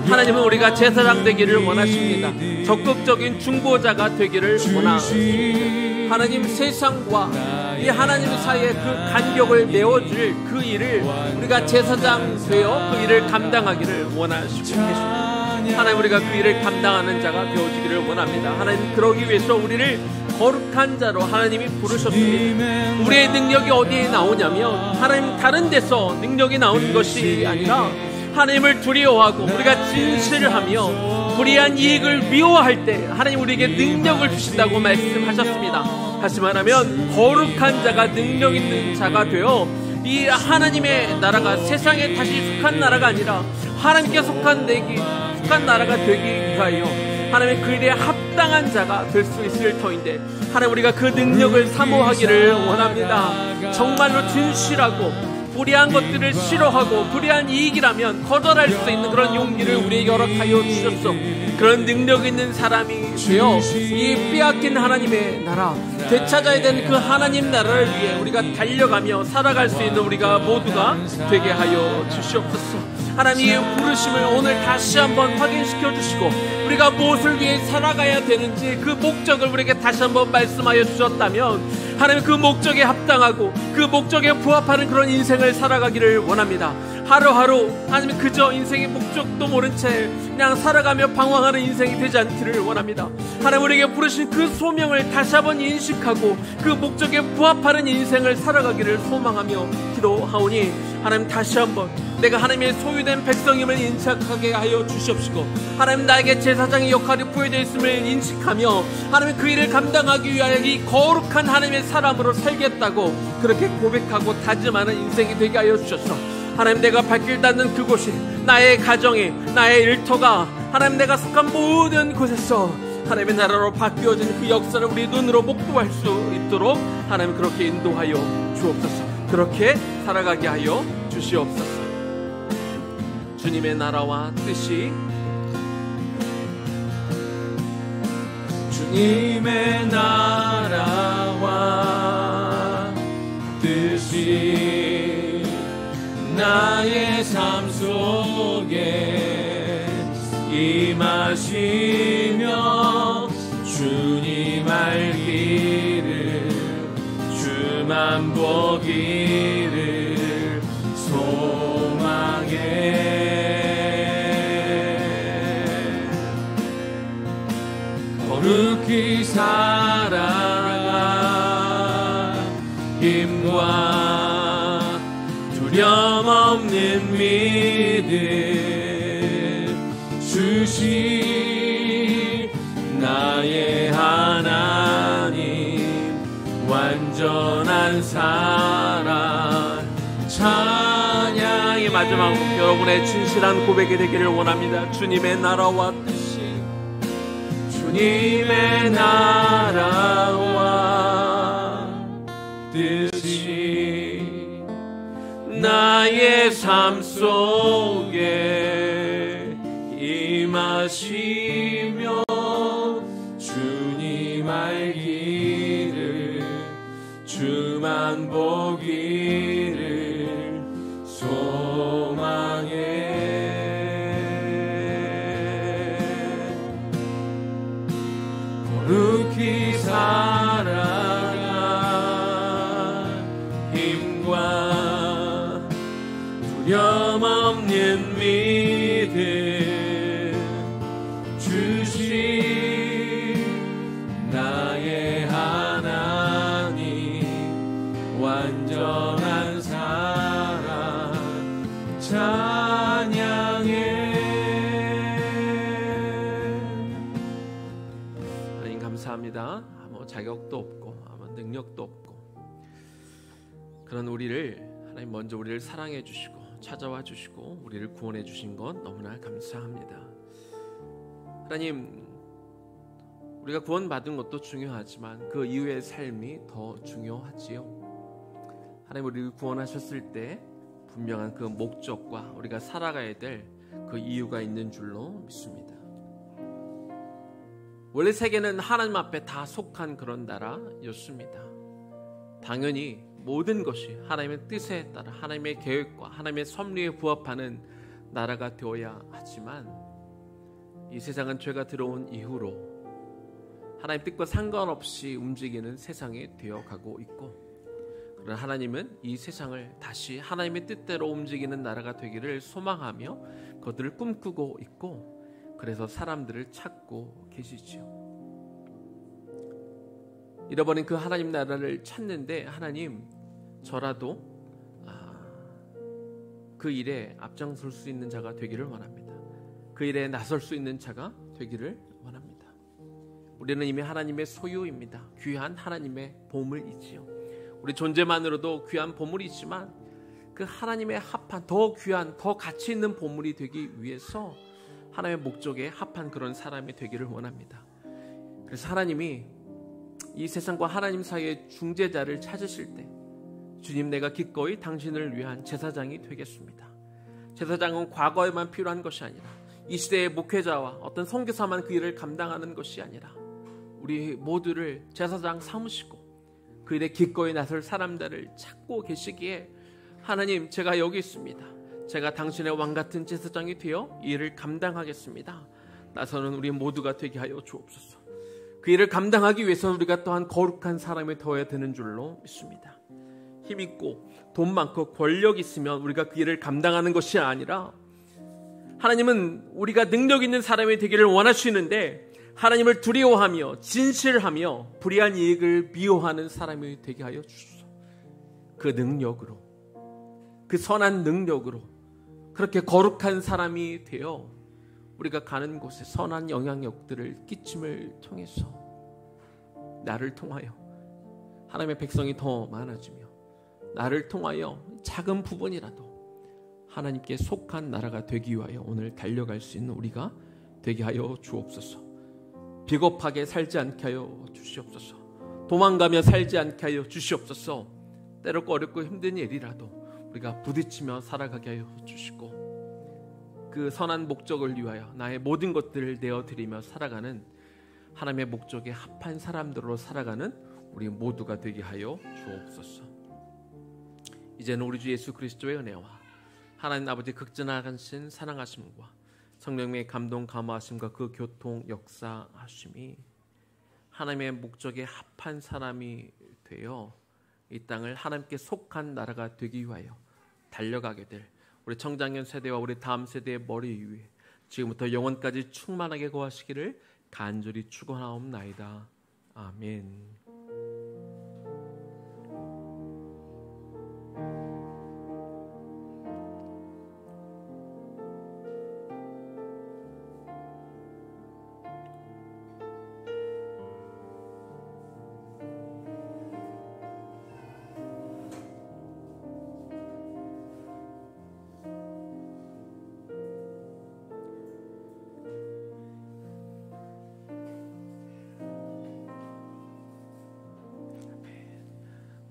S1: 하나님은 우리가 제사장 되기를 원하십니다. 적극적인 중보자가 되기를 원하십니다. 하나님, 세상과 이 하나님 사이의 그 간격을 메워줄 그 일을 우리가 제사장 되어 그 일을 감당하기를 원하시고 계십니다. 하나님, 우리가 그 일을 감당하는 자가 되어지기를 원합니다. 하나님, 그러기 위해서 우리를 거룩한 자로 하나님이 부르셨습니다. 우리의 능력이 어디에 나오냐면, 하나님 다른 데서 능력이 나오는 것이 아니라 하나님을 두려워하고 우리가 진실하며 불의한 이익을 미워할 때 하나님 우리에게 능력을 주신다고 말씀하셨습니다. 다시 말하면 거룩한 자가 능력 있는 자가 되어 이 하나님의 나라가 세상에 다시 속한 나라가 아니라 하나님께 속한 나라가 되기 위하여 하나님의 그 일에 합당한 자가 될 수 있을 터인데, 하나님 우리가 그 능력을 사모하기를 원합니다. 정말로 진실하고 불의한 것들을 싫어하고 불의한 이익이라면 거절할 수 있는 그런 용기를 우리에게 허락하여 주셨소. 그런 능력 있는 사람이 되어 이 빼앗긴 하나님의 나라, 되찾아야 되는 그 하나님 나라를 위해 우리가 달려가며 살아갈 수 있는 우리가 모두가 되게 하여 주시옵소서. 하나님의 부르심을 오늘 다시 한번 확인시켜 주시고, 우리가 무엇을 위해 살아가야 되는지 그 목적을 우리에게 다시 한번 말씀하여 주셨다면, 하나님 그 목적에 합당하고 그 목적에 부합하는 그런 인생을 살아가기를 원합니다. 하루하루 하나님 그저 인생의 목적도 모른 채 그냥 살아가며 방황하는 인생이 되지 않기를 원합니다. 하나님 우리에게 부르신 그 소명을 다시 한번 인식하고 그 목적에 부합하는 인생을 살아가기를 소망하며 기도하오니, 하나님 다시 한번 내가 하나님의 소유된 백성임을 인식하게 하여 주시옵시고, 하나님 나에게 제사장의 역할이 부여되어 있음을 인식하며 하나님 그 일을 감당하기 위하여 이 거룩한 하나님의 사람으로 살겠다고 그렇게 고백하고 다짐하는 인생이 되게 하여 주셔서, 하나님 내가 발길 닿는 그곳이, 나의 가정이, 나의 일터가, 하나님 내가 속한 모든 곳에서 하나님의 나라로 바뀌어진 그 역사를 우리 눈으로 목도할 수 있도록 하나님 그렇게 인도하여 주옵소서. 그렇게 살아가게 하여 주시옵소서. 주님의 나라와 뜻이
S3: 주님의 나라와 뜻이 나의 삶 속에 임하시며 주님 알기를 주만 보기를 소망해 거룩히 살아가 힘과 두려움 없는 믿음 주시 나의 하나님 완전한 사랑 찬양의 마지막 여러분의 진실한 고백이 되기를 원합니다. 주님의 나라와 뜻이 주님의 나라와 뜻이 나의 삶 속에 임하시며 주님 알기를 주만 보기를 소망해 거룩히 살아가 힘과 두려움 없는 믿음 주시 나의 하나님 완전한 사랑 찬양해. 하나님 감사합니다. 아무 자격도 없고 아무 능력도 없고 그런 우리를 하나님 먼저 우리를 사랑해 주시고 찾아와 주시고 우리를 구원해 주신 것 너무나 감사합니다. 하나님 우리가 구원받은 것도 중요하지만 그 이후의 삶이 더 중요하지요. 하나님 우리를 구원하셨을 때 분명한 그 목적과 우리가 살아가야 될 그 이유가 있는 줄로 믿습니다. 원래 세계는 하나님 앞에 다 속한 그런 나라였습니다. 당연히 모든 것이 하나님의 뜻에 따라 하나님의 계획과 하나님의 섭리에 부합하는 나라가 되어야 하지만 이 세상은 죄가 들어온 이후로 하나님 뜻과 상관없이 움직이는 세상이 되어가고 있고 그러나 하나님은 이 세상을 다시 하나님의 뜻대로 움직이는 나라가 되기를 소망하며 그들을 꿈꾸고 있고 그래서 사람들을 찾고 계시지요. 잃어버린 그 하나님 나라를 찾는데 하나님 저라도 그 일에 앞장설 수 있는 자가 되기를 원합니다. 그 일에 나설 수 있는 자가 되기를 원합니다. 우리는 이미 하나님의 소유입니다. 귀한 하나님의 보물이지요. 우리 존재만으로도 귀한 보물이지만 그 하나님의 합한 더 귀한 더 가치 있는 보물이 되기 위해서 하나님의 목적에 합한 그런 사람이 되기를 원합니다. 그래서 하나님이 이 세상과 하나님 사이의 중재자를 찾으실 때 주님 내가 기꺼이 당신을 위한 제사장이 되겠습니다. 제사장은 과거에만 필요한 것이 아니라 이 시대의 목회자와 어떤 선교사만 그 일을 감당하는 것이 아니라 우리 모두를 제사장 삼으시고 그 일에 기꺼이 나설 사람들을 찾고 계시기에 하나님 제가 여기 있습니다. 제가 당신의 왕같은 제사장이 되어 이 일을 감당하겠습니다. 나서는 우리 모두가 되게 하여 주옵소서. 그 일을 감당하기 위해서는 우리가 또한 거룩한 사람이 되어야 되는 줄로 믿습니다. 힘있고 돈 많고 권력 있으면 우리가 그 일을 감당하는 것이 아니라 하나님은 우리가 능력 있는 사람이 되기를 원하시는데 하나님을 두려워하며 진실하며 불의한 이익을 미워하는 사람이 되게 하여 주소서. 그 능력으로 그 선한 능력으로 그렇게 거룩한 사람이 되어 우리가 가는 곳에 선한 영향력들을 끼침을 통해서 나를 통하여 하나님의 백성이 더 많아지며 나를 통하여 작은 부분이라도 하나님께 속한 나라가 되기 위하여 오늘 달려갈 수 있는 우리가 되게 하여 주옵소서. 비겁하게 살지 않게 하여 주시옵소서. 도망가며 살지 않게 하여 주시옵소서. 때로 어렵고 힘든 일이라도 우리가 부딪히며 살아가게 하여 주시고 그 선한 목적을 위하여 나의 모든 것들을 내어드리며 살아가는 하나님의 목적에 합한 사람들로 살아가는 우리 모두가 되게 하여 주옵소서. 이제는 우리 주 예수 그리스도의 은혜와 하나님 아버지 극진하신 사랑하심과 성령의 감동 감화하심과 그 교통 역사하심이 하나님의 목적에 합한 사람이 되어 이 땅을 하나님께 속한 나라가 되기 위하여 달려가게 될 우리 청장년 세대와 우리 다음 세대의 머리 위에 지금부터 영원까지 충만하게 거하시기를 간절히 축원하옵나이다. 아멘.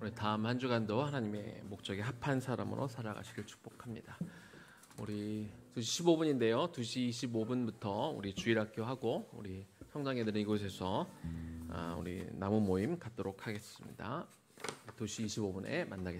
S3: 우리 다음 한 주간도 하나님의 목적에 합한 사람으로 살아가시길 축복합니다. 우리 2시 15분인데요. 2시 25분부터 우리 주일학교 하고 우리 성장애들은 이곳에서 우리 나무 모임 갖도록 하겠습니다. 2시 25분에 만나겠습니다.